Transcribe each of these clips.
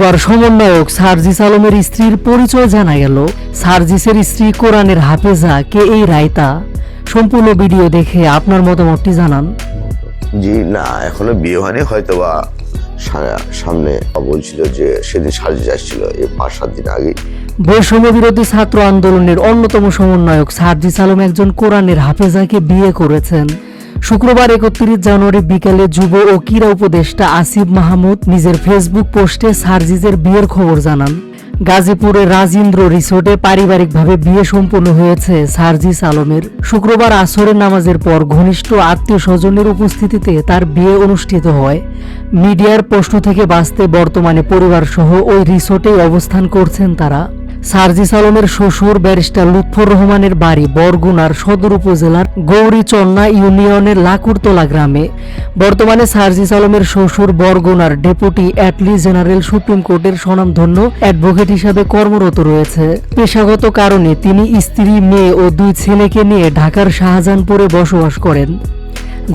এবার সমন্বয়ক সার্জিস আলমের স্ত্রীর পরিচয় জানা গেল। সার্জিসের স্ত্রী কোরআনের হাফেজা কে এই রায়তা। সম্পূর্ণ ভিডিও দেখে আপনার মতামতটি জানান। জি না, এখনো বিয়ে হয়নি, হয়তো বা সামনে বলছিল যে সেদিন সার্জিস আসছিল এই 5-7 দিন আগে। বৈষম্য বিরোধী ছাত্র আন্দোলনের অন্যতম সমন্বয়ক সার্জিস আলম একজন কোরআনের হাফেজাকে বিয়ে করেছেন। শুক্রবার 31 জানুয়ারি বিকেলে যুব ও ক্রীড়া উপদেষ্টা আসিফ মাহমুদ নিজের ফেসবুক পোস্টে সার্জিসের বিয়ের খবর জানান। গাজীপুরের রাজিন্দ্র রিসোর্টে পারিবারিকভাবে বিয়ে সম্পন্ন হয়েছে সার্জিস আলমের। শুক্রবার আসরের নামাজের পর ঘনিষ্ঠ আত্মীয় স্বজনের উপস্থিতিতে তার বিয়ে অনুষ্ঠিত হয়। মিডিয়ার প্রশ্ন থেকে বাঁচতে বর্তমানে পরিবার সহ ওই রিসোর্টেই অবস্থান করছেন তারা। সার্জিস আলমের শ্বশুর ব্যারিস্টার লুৎফর রহমানের বাড়ি বরগুনার সদর উপজেলার গৌরীচন্না ইউনিয়নের লাকুরতলা গ্রামে। বর্তমানে সার্জিস আলমের শ্বশুর বরগুনার ডেপুটি অ্যাটর্নি জেনারেল সুপ্রিম কোর্টের স্বনামধন্য অ্যাডভোকেট হিসাবে কর্মরত রয়েছে। পেশাগত কারণে তিনি স্ত্রী, মেয়ে ও 2 ছেলেকে নিয়ে ঢাকার শাহজাহানপুরে বসবাস করেন।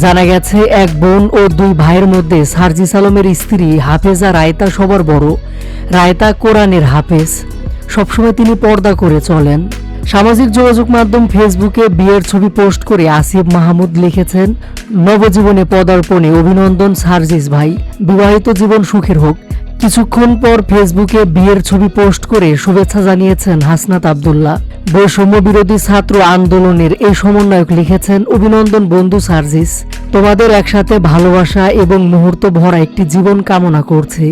জানা গেছে, এক বোন ও 2 ভাইয়ের মধ্যে সার্জিস আলমের স্ত্রী হাফেজা রায়তা সবার বড়। রায়তা কোরআনের হাফেজ, সবসময় তিনি পর্দা করে চলেন। সামাজিক যোগাযোগ মাধ্যম ফেসবুকে বিয়ের ছবি পোস্ট করে আসিফ মাহমুদ লিখেছেন, নবজীবনে পদার্পণে অভিনন্দন সার্জিস ভাই, বিবাহিত জীবন সুখের হোক। কিছুক্ষণ পর ফেসবুকে বিয়ের ছবি পোস্ট করে শুভেচ্ছা জানিয়েছেন হাসনাত আব্দুল্লাহ। বৈষম্য বিরোধী ছাত্র আন্দোলনের এই সমন্বয়ক লিখেছেন, অভিনন্দন বন্ধু সার্জিস, তোমাদের একসাথে ভালোবাসা এবং মুহূর্ত ভরা একটি জীবন কামনা করছি।